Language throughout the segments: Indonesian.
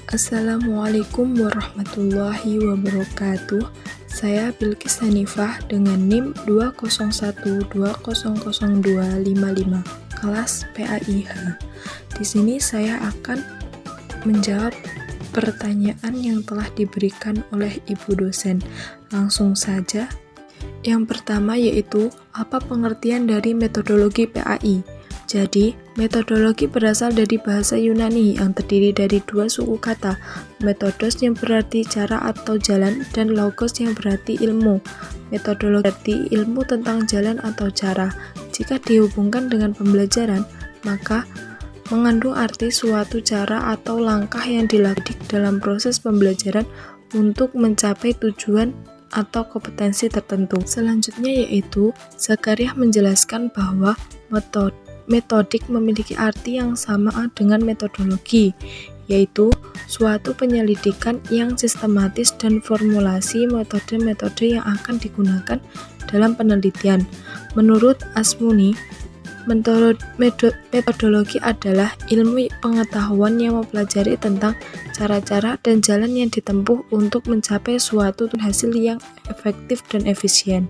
Assalamualaikum warahmatullahi wabarakatuh. Saya Bilqis Hanifah dengan NIM 201200255 kelas PAIH. Di sini saya akan menjawab pertanyaan yang telah diberikan oleh Ibu dosen. Langsung saja. Yang pertama yaitu apa pengertian dari metodologi PAI? Jadi, metodologi berasal dari bahasa Yunani yang terdiri dari dua suku kata, metodos yang berarti cara atau jalan, dan logos yang berarti ilmu. Metodologi berarti ilmu tentang jalan atau cara. Jika dihubungkan dengan pembelajaran, maka mengandung arti suatu cara atau langkah yang dilakukan dalam proses pembelajaran untuk mencapai tujuan atau kompetensi tertentu. Selanjutnya yaitu, Zakariah menjelaskan bahwa metodik memiliki arti yang sama dengan metodologi, yaitu suatu penyelidikan yang sistematis dan formulasi metode-metode yang akan digunakan dalam penelitian. Menurut Asmuni, metodologi adalah ilmu pengetahuan yang mempelajari tentang cara-cara dan jalan yang ditempuh untuk mencapai suatu hasil yang efektif dan efisien.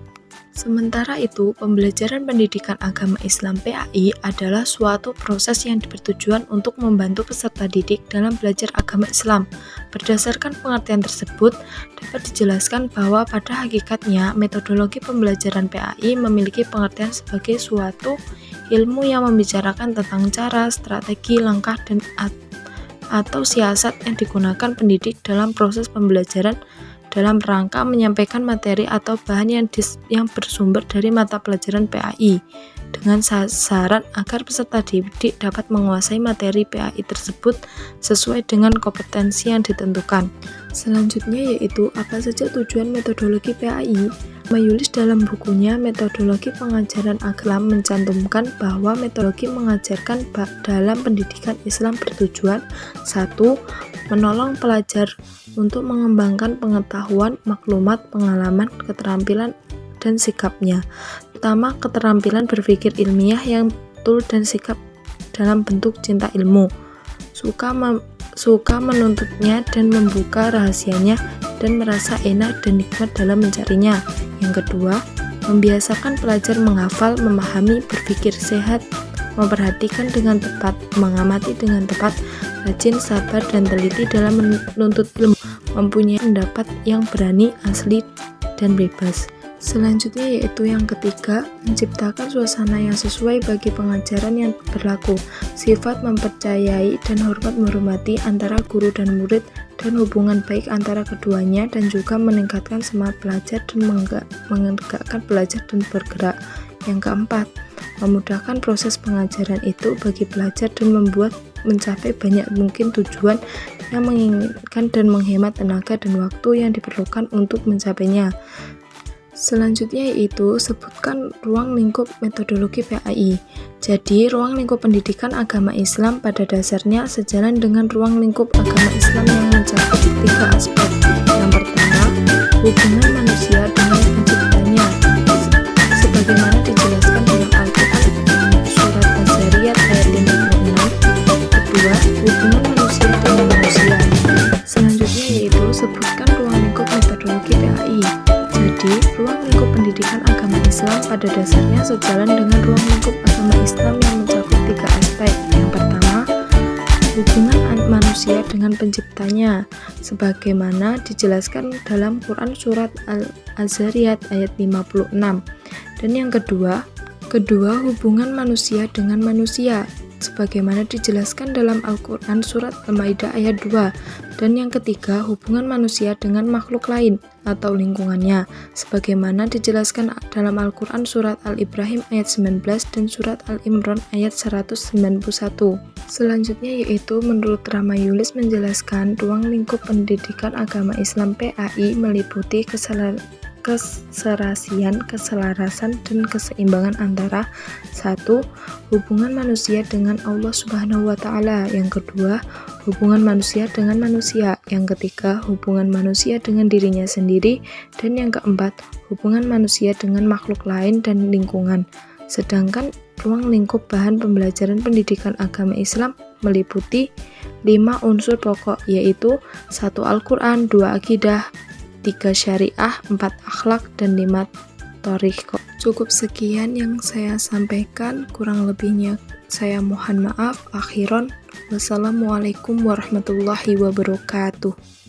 Sementara itu, pembelajaran pendidikan agama Islam PAI adalah suatu proses yang bertujuan untuk membantu peserta didik dalam belajar agama Islam. Berdasarkan pengertian tersebut, dapat dijelaskan bahwa pada hakikatnya metodologi pembelajaran PAI memiliki pengertian sebagai suatu ilmu yang membicarakan tentang cara, strategi, langkah, dan atau siasat yang digunakan pendidik dalam proses pembelajaran dalam rangka menyampaikan materi atau bahan yang bersumber dari mata pelajaran PAI dengan sasaran agar peserta didik dapat menguasai materi PAI tersebut sesuai dengan kompetensi yang ditentukan. Selanjutnya yaitu apa saja tujuan metodologi PAI. Mayulis dalam bukunya Metodologi Pengajaran Agama mencantumkan bahwa metodologi mengajarkan dalam pendidikan Islam bertujuan 1. Menolong pelajar untuk mengembangkan pengetahuan, maklumat, pengalaman, keterampilan, dan sikapnya. Pertama, keterampilan berpikir ilmiah yang betul dan sikap dalam bentuk cinta ilmu, suka menuntutnya dan membuka rahasianya, dan merasa enak dan nikmat dalam mencarinya. Yang kedua, membiasakan pelajar menghafal, memahami, berpikir sehat, memperhatikan dengan tepat, mengamati dengan tepat, rajin, sabar, dan teliti dalam menuntut ilmu, mempunyai pendapat yang berani, asli, dan bebas. Selanjutnya yaitu yang ketiga, menciptakan suasana yang sesuai bagi pengajaran yang berlaku, sifat mempercayai dan menghormati antara guru dan murid, dan hubungan baik antara keduanya, dan juga meningkatkan semangat belajar dan menggerakkan belajar dan bergerak. Yang keempat, memudahkan proses pengajaran itu bagi pelajar dan membuat mencapai banyak mungkin tujuan yang menginginkan dan menghemat tenaga dan waktu yang diperlukan untuk mencapainya. Selanjutnya yaitu sebutkan ruang lingkup metodologi PAI. Jadi, ruang lingkup pendidikan agama Islam pada dasarnya sejalan dengan ruang lingkup agama Islam yang mencakup 3 aspek. Yang pertama, hubungan manusia dengan penciptanya, sebagaimana dijelaskan dalam Al-Quran surat Az-Zariyat ayat 56. Kedua, hubungan manusia dengan manusia. Selanjutnya yaitu sebutkan ruang lingkup metodologi PAI. Jadi, ruang lingkup pendidikan agama Islam pada dasarnya sejalan dengan ruang lingkup agama Islam yang mencakup 3 aspek. Yang pertama, hubungan manusia dengan penciptanya, sebagaimana dijelaskan dalam Quran surat Az-Zariyat ayat 56. Dan yang kedua, hubungan manusia dengan manusia, sebagaimana dijelaskan dalam Al-Quran surat Al-Maidah ayat 2. Dan yang ketiga, hubungan manusia dengan makhluk lain atau lingkungannya, sebagaimana dijelaskan dalam Al-Quran surat Al-Ibrahim ayat 19 dan surat Al-Imran ayat 191. Selanjutnya yaitu menurut Ramayulis menjelaskan ruang lingkup pendidikan agama Islam PAI meliputi keserasian, keselarasan, dan keseimbangan antara 1. Hubungan manusia dengan Allah Subhanahu wa Ta'ala. Yang kedua, hubungan manusia dengan manusia. Yang ketiga, hubungan manusia dengan dirinya sendiri. Dan yang keempat, hubungan manusia dengan makhluk lain dan lingkungan. Sedangkan ruang lingkup bahan pembelajaran pendidikan agama Islam meliputi 5 unsur pokok, yaitu 1 Al-Quran, 2 akidah, 3 syariah, 4 akhlak, dan 5 thariqah. Cukup sekian yang saya sampaikan, kurang lebihnya saya mohon maaf. Akhiron, wassalamualaikum warahmatullahi wabarakatuh.